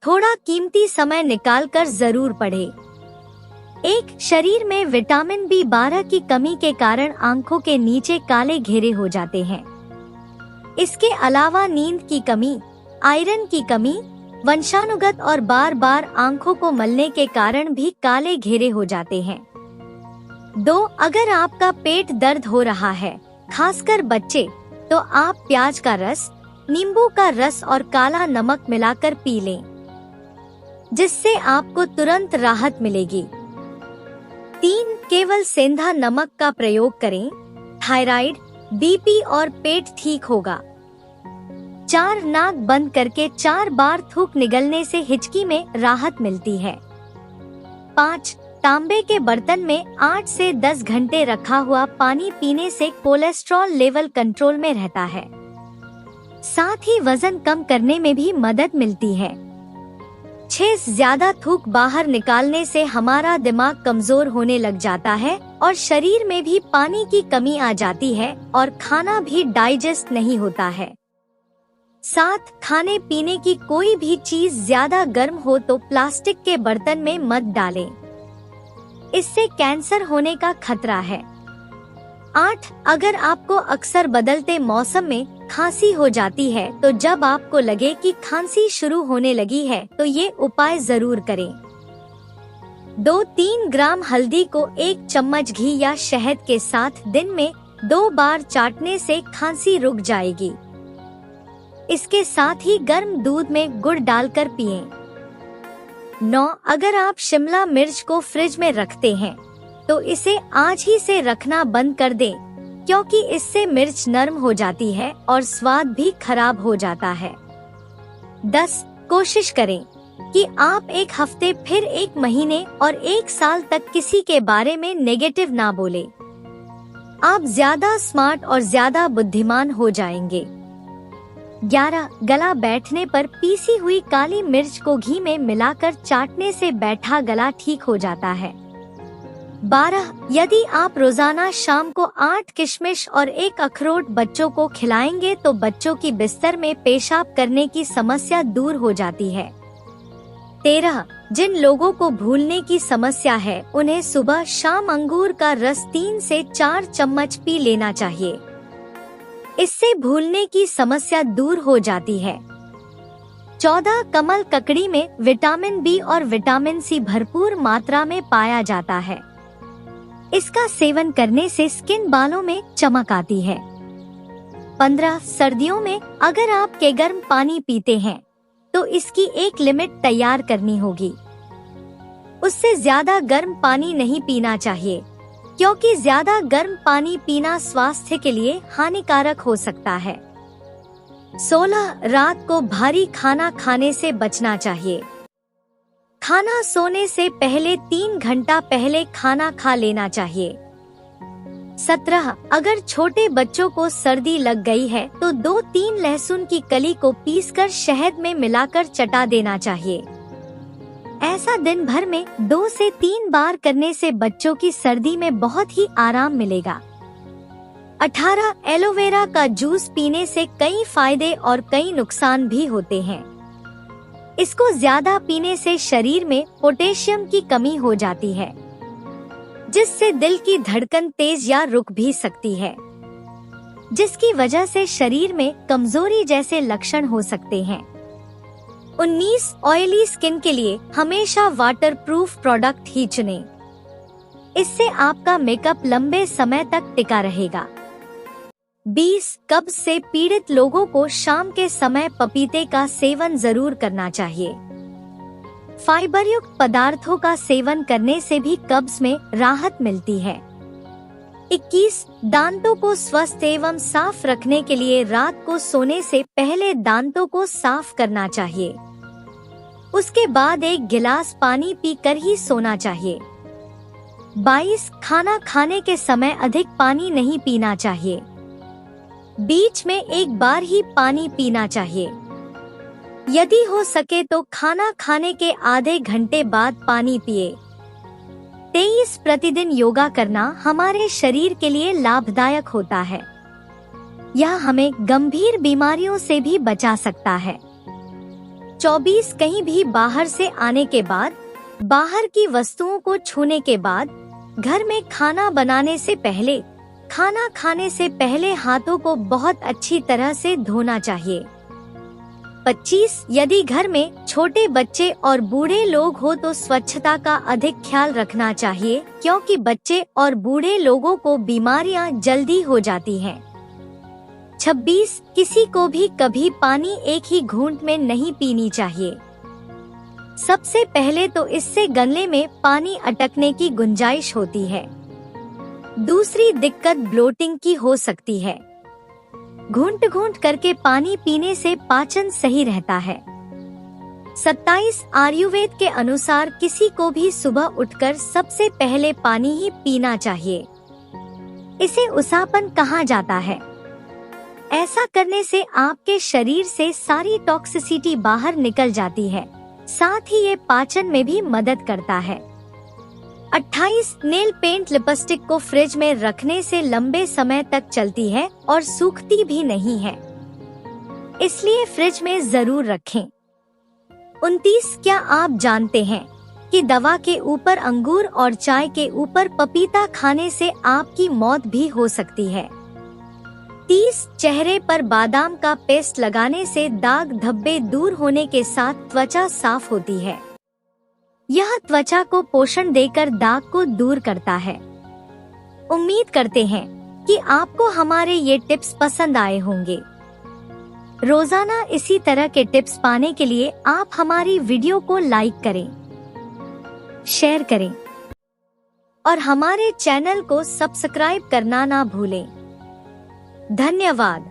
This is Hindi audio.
थोड़ा कीमती समय निकालकर जरूर पढ़ें। एक, शरीर में विटामिन B12 की कमी के कारण आंखों के नीचे काले घेरे हो जाते हैं। इसके अलावा नींद की कमी, आयरन की कमी, वंशानुगत और बार बार आंखों को मलने के कारण भी काले घेरे हो जाते हैं। 2, अगर आपका पेट दर्द हो रहा है, खासकर बच्चे, तो आप प्याज का रस, नींबू का रस और काला नमक मिलाकर पी लें, जिससे आपको तुरंत राहत मिलेगी। 3, केवल सेंधा नमक का प्रयोग करें, थायराइड, BP और पेट ठीक होगा। 4, नाक बंद करके 4 बार थूक निगलने से हिचकी में राहत मिलती है। 5, तांबे के बर्तन में 8 से 10 घंटे रखा हुआ पानी पीने से कोलेस्ट्रॉल लेवल कंट्रोल में रहता है। साथ ही वजन कम करने में भी मदद मिलती है। 6, ज्यादा थूक बाहर निकालने से हमारा दिमाग कमजोर होने लग जाता है और शरीर में भी पानी की कमी आ जाती है और खाना भी डाइजेस्ट नहीं होता है। 7, खाने पीने की कोई भी चीज ज्यादा गर्म हो तो प्लास्टिक के बर्तन में मत डालें, इससे कैंसर होने का खतरा है। 8, अगर आपको अक्सर बदलते मौसम में खांसी हो जाती है तो जब आपको लगे कि खांसी शुरू होने लगी है तो ये उपाय जरूर करें। 2-3 ग्राम हल्दी को 1 चम्मच घी या शहद के साथ दिन में 2 बार चाटने से खांसी रुक जाएगी। इसके साथ ही गर्म दूध में गुड़ डालकर पिएं। 9, अगर आप शिमला मिर्च को फ्रिज में रखते हैं तो इसे आज ही से रखना बंद कर दें, क्योंकि इससे मिर्च नरम हो जाती है और स्वाद भी खराब हो जाता है। 10, कोशिश करें कि आप 1 हफ्ते, फिर 1 महीने और 1 साल तक किसी के बारे में नेगेटिव ना बोले। आप ज्यादा स्मार्ट और ज्यादा बुद्धिमान हो जाएंगे। 11, गला बैठने पर पीसी हुई काली मिर्च को घी में मिलाकर चाटने से बैठा गला ठीक हो जाता है। 12, यदि आप रोजाना शाम को 8 किशमिश और 1 अखरोट बच्चों को खिलाएंगे तो बच्चों की बिस्तर में पेशाब करने की समस्या दूर हो जाती है। 13, जिन लोगों को भूलने की समस्या है उन्हें सुबह शाम अंगूर का रस 3 से 4 चम्मच पी लेना चाहिए, इससे भूलने की समस्या दूर हो जाती है। 14, कमल ककड़ी में विटामिन B और विटामिन C भरपूर मात्रा में पाया जाता है। इसका सेवन करने से स्किन, बालों में चमक आती है। 15, सर्दियों में अगर आप के गर्म पानी पीते हैं तो इसकी एक लिमिट तैयार करनी होगी। उससे ज्यादा गर्म पानी नहीं पीना चाहिए, क्योंकि ज्यादा गर्म पानी पीना स्वास्थ्य के लिए हानिकारक हो सकता है। 16, रात को भारी खाना खाने से बचना चाहिए। खाना सोने से पहले 3 घंटा पहले खाना खा लेना चाहिए। 17, अगर छोटे बच्चों को सर्दी लग गई है तो 2-3 लहसुन की कली को पीसकर शहद में मिलाकर चटा देना चाहिए। ऐसा दिन भर में 2 से 3 बार करने से बच्चों की सर्दी में बहुत ही आराम मिलेगा। 18, एलोवेरा का जूस पीने से कई फायदे और कई नुकसान भी होते हैं। इसको ज्यादा पीने से शरीर में पोटेशियम की कमी हो जाती है, जिससे दिल की धड़कन तेज या रुक भी सकती है, जिसकी वजह से शरीर में कमजोरी जैसे लक्षण हो सकते हैं। 19, ऑयली स्किन के लिए हमेशा वाटरप्रूफ प्रोडक्ट ही चुनें, इससे आपका मेकअप लंबे समय तक टिका रहेगा। 20, कब्ज से पीड़ित लोगों को शाम के समय पपीते का सेवन जरूर करना चाहिए। फाइबर युक्त पदार्थों का सेवन करने से भी कब्ज में राहत मिलती है। 21, दांतों को स्वस्थ एवं साफ रखने के लिए रात को सोने से पहले दांतों को साफ करना चाहिए। उसके बाद 1 गिलास पानी पीकर ही सोना चाहिए। 22, खाना खाने के समय अधिक पानी नहीं पीना चाहिए। बीच में 1 बार ही पानी पीना चाहिए। यदि हो सके तो खाना खाने के आधे घंटे बाद पानी पिए। 23, प्रतिदिन योगा करना हमारे शरीर के लिए लाभदायक होता है। यह हमें गंभीर बीमारियों से भी बचा सकता है। 24 कहीं भी बाहर से आने के बाद, बाहर की वस्तुओं को छूने के बाद, घर में खाना बनाने से पहले, खाना खाने से पहले हाथों को बहुत अच्छी तरह से धोना चाहिए। 25 यदि घर में छोटे बच्चे और बूढ़े लोग हो तो स्वच्छता का अधिक ख्याल रखना चाहिए, क्योंकि बच्चे और बूढ़े लोगों को बीमारियां जल्दी हो जाती हैं। 26 किसी को भी कभी पानी एक ही घूंट में नहीं पीनी चाहिए। सबसे पहले तो इससे गले में पानी अटकने की गुंजाइश होती है। दूसरी दिक्कत ब्लोटिंग की हो सकती है। घूंट घूंट करके पानी पीने से पाचन सही रहता है। 27 आयुर्वेद के अनुसार किसी को भी सुबह उठकर सबसे पहले पानी ही पीना चाहिए। इसे उसापन कहा जाता है। ऐसा करने से आपके शरीर से सारी टॉक्सिसिटी बाहर निकल जाती है, साथ ही ये पाचन में भी मदद करता है। 28 नेल पेंट लिपस्टिक को फ्रिज में रखने से लंबे समय तक चलती है और सूखती भी नहीं है, इसलिए फ्रिज में जरूर रखें। 29 क्या आप जानते हैं कि दवा के ऊपर अंगूर और चाय के ऊपर पपीता खाने से आपकी मौत भी हो सकती है। 30 चेहरे पर बादाम का पेस्ट लगाने से दाग धब्बे दूर होने के साथ त्वचा साफ होती है। यह त्वचा को पोषण देकर दाग को दूर करता है। उम्मीद करते हैं कि आपको हमारे ये टिप्स पसंद आए होंगे। रोजाना इसी तरह के टिप्स पाने के लिए आप हमारी वीडियो को लाइक करें, शेयर करें और हमारे चैनल को सब्सक्राइब करना ना भूलें। धन्यवाद।